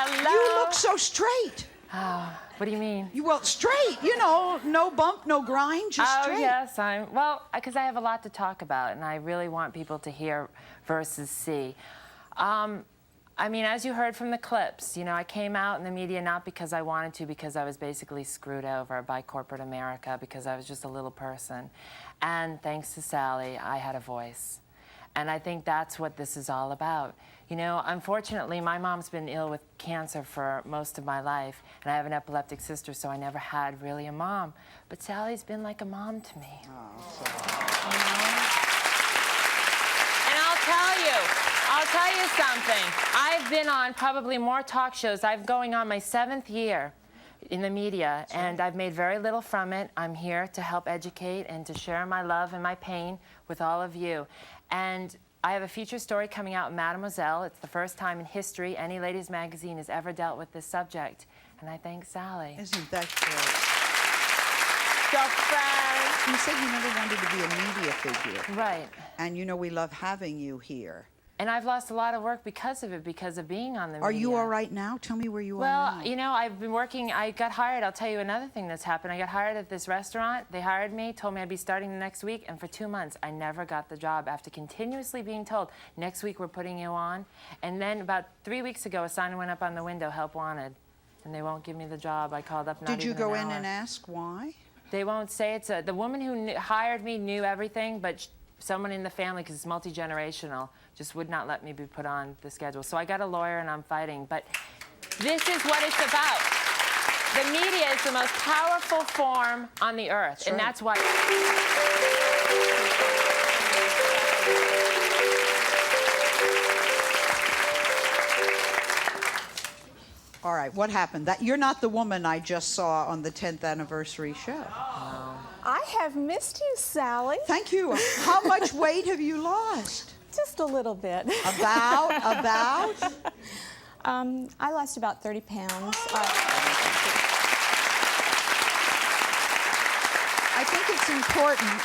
Hello. You look so straight. What do you mean? Well, straight, you know, no bump, no grind, just straight. Oh, yes, well, because I have a lot to talk about, and I really want people to hear versus see. I mean, as you heard from the clips, you know, I came out in the media not because I wanted to, because I was basically screwed over by corporate America, because I was just a little person. And thanks to Sally, I had a voice. And I think that's what this is all about. You know, unfortunately, my mom's been ill with cancer for most of my life, and I have an epileptic sister, so I never had really a mom. But Sally's been like a mom to me. Oh, you know? And I'll tell you something. I've been on probably more talk shows. I'm going on my 7th year in the media, and I've made very little from it. I'm here to help educate and to share my love and my pain with all of you. And I have a feature story coming out in Mademoiselle. It's the first time in history any ladies' magazine has ever dealt with this subject. And I thank Sally. Isn't that great? Girlfriend. You said you never wanted to be a media figure. Right. And you know we love having you here. And I've lost a lot of work because of it, because of being on the media. Are you all right now? Tell me where you are now. Well, you know, I've been working, I got hired. I'll tell you another thing that's happened. I got hired at this restaurant. They hired me, told me I'd be starting the next week, and for 2 months, I never got the job after continuously being told, next week we're putting you on. And then about 3 weeks ago, a sign went up on the window, help wanted. And they won't give me the job. I called up not Did you even go an in hour. and ask why? They won't say it's the woman who hired me knew everything, but someone in the family, because it's multi-generational, just would not let me be put on the schedule. So I got a lawyer and I'm fighting. But this is what it's about. The media is the most powerful form on the earth, and that's why. All right, what happened? You're not the woman I just saw on the 10th anniversary show. No. I have missed you, Sally. Thank you. How much weight have you lost? Just a little bit. About? I lost about 30 pounds. I think it's important.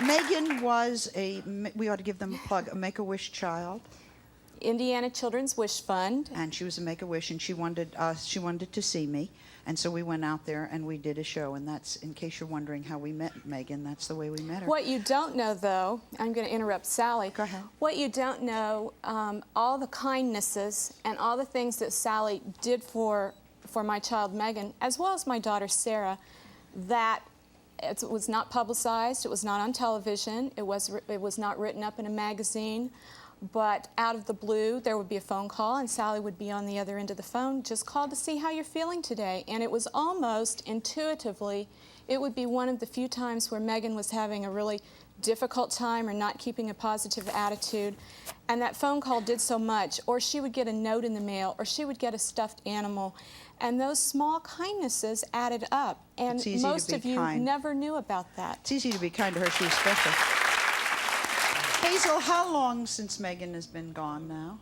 Megan was we ought to give them a plug, a Make-A-Wish child. Indiana Children's Wish Fund. And she was a Make-A-Wish, and she wanted to see me. And so we went out there and we did a show, and that's, in case you're wondering how we met Megan, that's the way we met her. What you don't know, though, I'm going to interrupt Sally. Go ahead. What you don't know, all the kindnesses and all the things that Sally did for my child Megan, as well as my daughter Sarah, that it was not publicized, it was not on television, it was not written up in a magazine. But out of the blue, there would be a phone call, and Sally would be on the other end of the phone, just call to see how you're feeling today. And it was almost intuitively, it would be one of the few times where Megan was having a really difficult time or not keeping a positive attitude. And that phone call did so much. Or she would get a note in the mail, or she would get a stuffed animal. And those small kindnesses added up. And most of you never knew about that. It's easy to be kind to her. She's special. Hazel, how long since Megan has been gone now?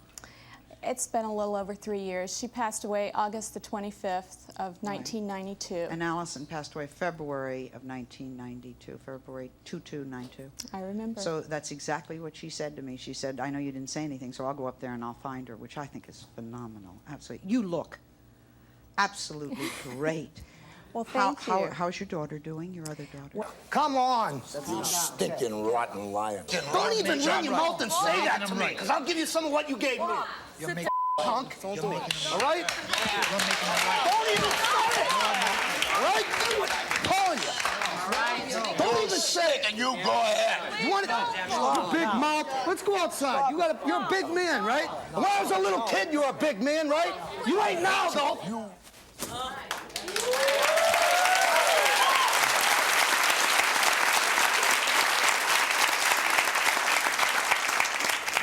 It's been a little over 3 years. She passed away August the 25th of 1992. And Alison passed away February of 1992, February 2292. I remember. So that's exactly what she said to me. She said, I know you didn't say anything, so I'll go up there and I'll find her, which I think is phenomenal. Absolutely. You look absolutely great. Well, thank you. How's your daughter doing, your other daughter? Come on. You stinking rotten lion. Don't even run your mouth and say that to me, because I'll give you some of what you gave me. You punk. All right? Don't even say it. All right? Calling you. Don't even say it. And you go ahead. You want it? Big mouth. Let's go outside. You're a big man, right? When I was a little kid, you were a big man, right? You ain't now, though.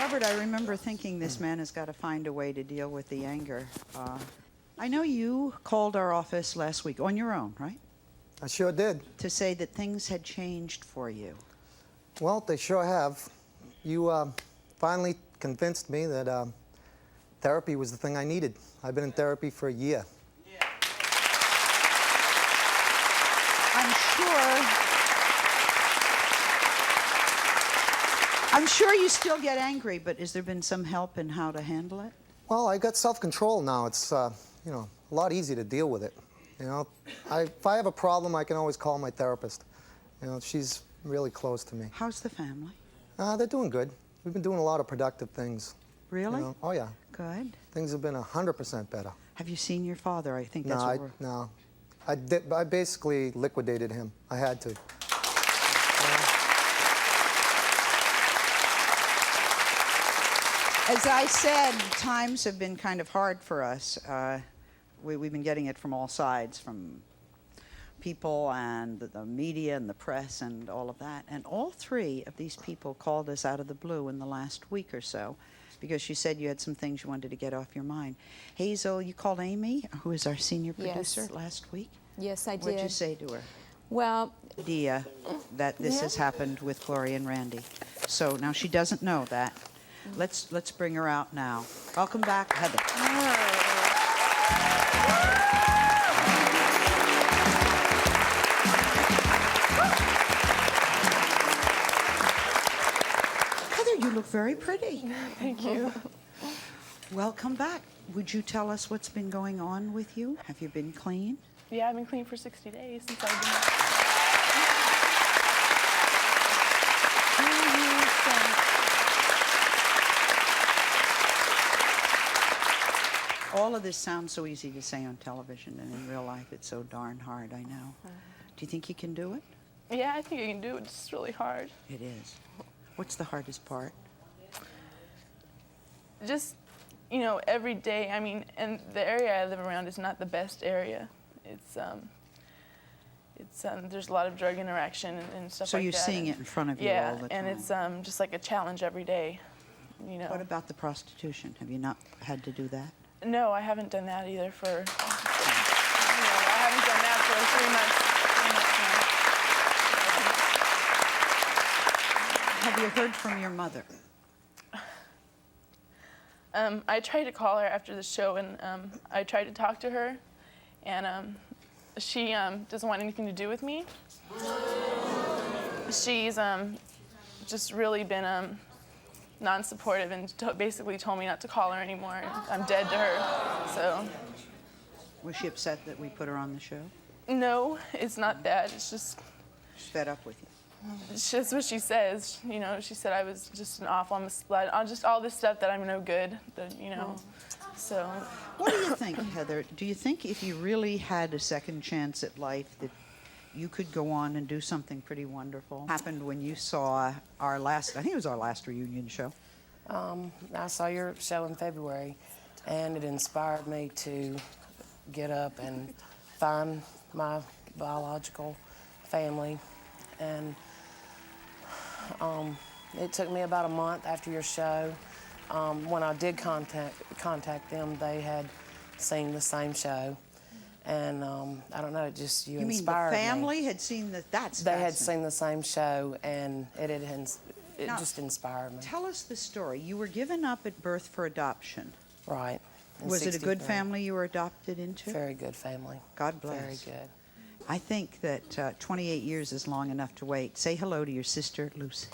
Robert, I remember thinking this man has got to find a way to deal with the anger. I know you called our office last week on your own, right? I sure did. To say that things had changed for you. Well, they sure have. You finally convinced me that therapy was the thing I needed. I've been in therapy for a year. I'm sure you still get angry, but has there been some help in how to handle it? Well, I got self-control now. It's, you know, a lot easier to deal with it. You know, if I have a problem, I can always call my therapist. You know, she's really close to me. How's the family? They're doing good. We've been doing a lot of productive things. Really? You know? Oh, yeah. Good. Things have been 100% better. Have you seen your father? I think that's what we're... No. I basically liquidated him. I had to. As I said, times have been kind of hard for us. We've been getting it from all sides, from people and the media and the press and all of that. And all three of these people called us out of the blue in the last week or so because you said you had some things you wanted to get off your mind. Hazel, you called Amy, who is our senior producer, last week? Yes, I did. What'd you say to her? Well, Dia, that this has happened with Gloria and Randy. So now she doesn't know that. Let's bring her out now. Welcome back, Heather. Heather, you look very pretty. Thank you. Welcome back. Would you tell us what's been going on with you? Have you been clean? Yeah, I've been clean for 60 days since I've been. All of this sounds so easy to say on television, and in real life it's so darn hard, I know. Do you think you can do it? Yeah, I think I can do it. It's just really hard. It is. What's the hardest part? Just, you know, every day. I mean, and the area I live around is not the best area. It's there's a lot of drug interaction and stuff So like that. you're seeing it in front of you yeah, all the and time. it's just like a challenge every day, you know. What about the prostitution? Have you not had to do that? No, I haven't done that either for, you know, I haven't done that for 3 months now. Have you heard from your mother? I tried to call her after the show, and I tried to talk to her, and she doesn't want anything to do with me. She's just really been non-supportive and basically told me not to call her anymore. And I'm dead to her. So. Was she upset that we put her on the show? No, it's not that. It's just. She's fed up with you. It's just what she says. You know, she said I was just an awful, I'm a slut. Just all this stuff that I'm no good. You know. So. What do you think, Heather? Do you think if you really had a second chance at life that you could go on and do something pretty wonderful? Happened when you saw our last, I think it was our last reunion show. I saw your show in February, and it inspired me to get up and find my biological family. And it took me about a month after your show. When I did contact them, they had seen the same show. And I don't know, it just you inspired me. You mean the family had seen that? That's They had seen the same show, and it Now, just inspired me. Tell us the story. You were given up at birth for adoption. Right. in Was it a good 63. family you were adopted into? Very good family. God bless. Very good. I think that 28 years is long enough to wait. Say hello to your sister, Lucy.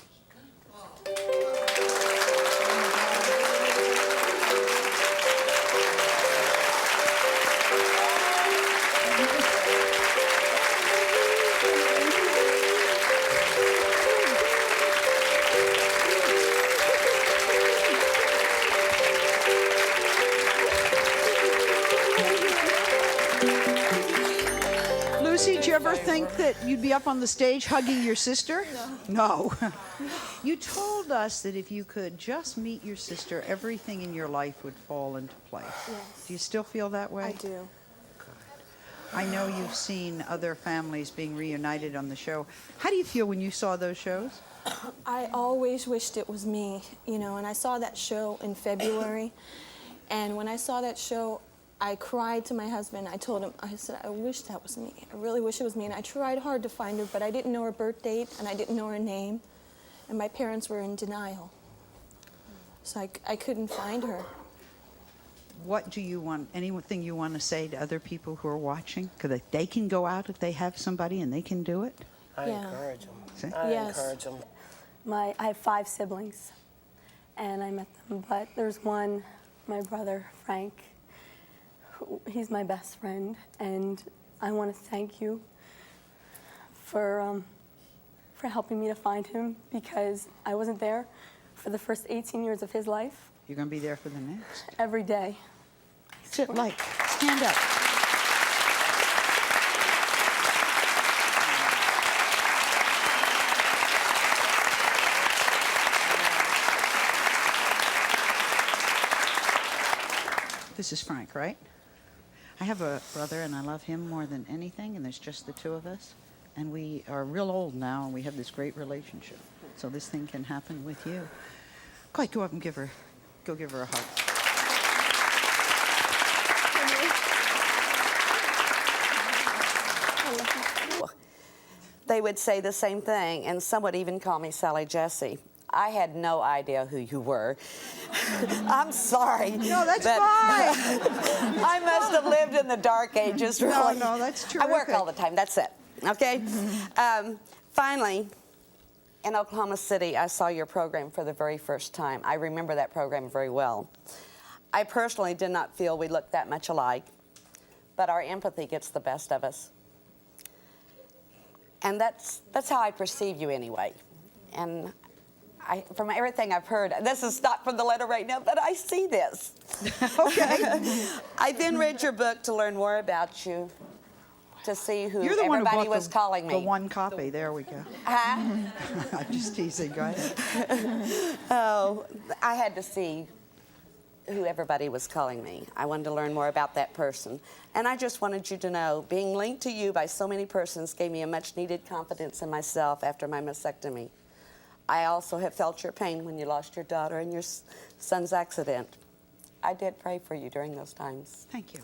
Lucy, did you ever think that you'd be up on the stage hugging your sister? No. You told us that if you could just meet your sister, everything in your life would fall into place. Yes. Do you still feel that way? I do. I know you've seen other families being reunited on the show. How do you feel when you saw those shows? I always wished it was me, you know, and I saw that show in February. And when I saw that show, I cried to my husband. I told him, I said, I wish that was me. I really wish it was me. And I tried hard to find her, but I didn't know her birth date, and I didn't know her name. And my parents were in denial. So I couldn't find her. What do you want, anything you want to say to other people who are watching? Because they can go out if they have somebody and they can do it? I Yeah. encourage them. See? I Yes. encourage them. I have 5 siblings, and I met them, but there's one my brother, Frank. He's my best friend, and I want to thank you for helping me to find him, because I wasn't there for the first 18 years of his life. You're going to be there for the next. Every day. Sit like, stand up. This is Frank, right? I have a brother, and I love him more than anything, and there's just the two of us. And we are real old now, and we have this great relationship. So this thing can happen with you. Quite, go up and give her a hug. They would say the same thing, and some would even call me Sally Jessy. I had no idea who you were. I'm sorry. No, that's fine. I must have lived in the dark ages, really. No, that's terrific. I work all the time, that's it, okay? Finally, in Oklahoma City, I saw your program for the very first time. I remember that program very well. I personally did not feel we looked that much alike, but our empathy gets the best of us. And that's how I perceive you anyway. And from everything I've heard, this is not from the letter right now, but I see this. Okay. I then read your book to learn more about you, to see who You're the one who everybody bought was calling me. the one copy. There we go. Huh? I'm just teasing. Go ahead. Oh, I had to see who everybody was calling me. I wanted to learn more about that person. And I just wanted you to know, being linked to you by so many persons gave me a much-needed confidence in myself after my mastectomy. I also have felt your pain when you lost your daughter in your son's accident. I did pray for you during those times. Thank you.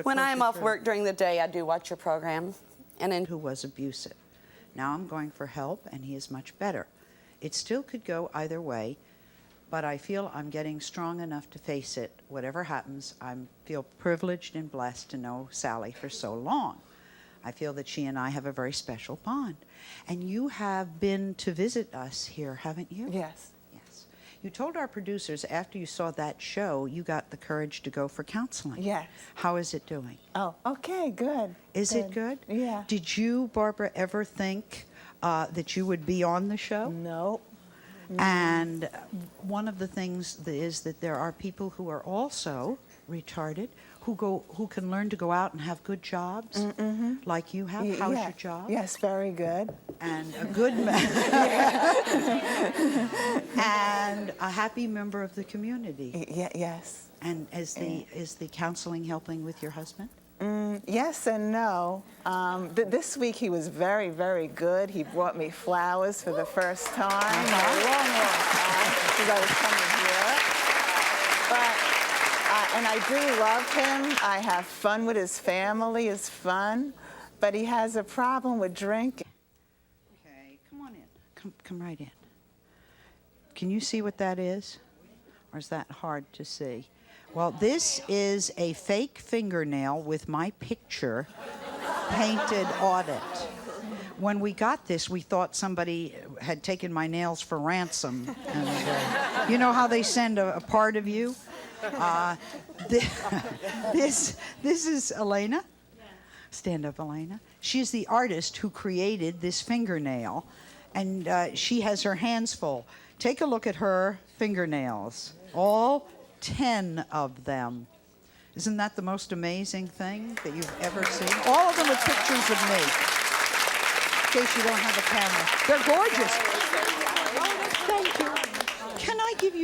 When I am off work during the day, I do watch your program. And who was abusive. Now I'm going for help, and he is much better. It still could go either way, but I feel I'm getting strong enough to face it. Whatever happens, I feel privileged and blessed to know Sally for so long. I feel that she and I have a very special bond. And you have been to visit us here, haven't you? Yes. Yes. You told our producers after you saw that show, you got the courage to go for counseling. Yes. How is it doing? Oh, okay, good. Is it good? Yeah. Did you, Barbara, ever think that you would be on the show? No. And one of the things is that there are people who are also retarded who can learn to go out and have good jobs, like you have. How's your job? Yes, very good. And a good and a happy member of the community. Yes. And is the counseling helping with your husband? Yes and no. This week he was very, very good. He brought me flowers for the first time in a long, long time because I was coming here. And I do love him. I have fun with his family. It's fun. But he has a problem with drinking. Okay, come on in. Come right in. Can you see what that is? Or is that hard to see? Well, this is a fake fingernail with my picture painted on it. When we got this, we thought somebody had taken my nails for ransom. And, you know how they send a part of you? This is Elena. Stand up, Elena. She's the artist who created this fingernail, and she has her hands full. Take a look at her fingernails. All 10 of them. Isn't that the most amazing thing that you've ever seen? All of them with pictures of me. In case you don't have a camera. They're gorgeous. Thank you. Can I give you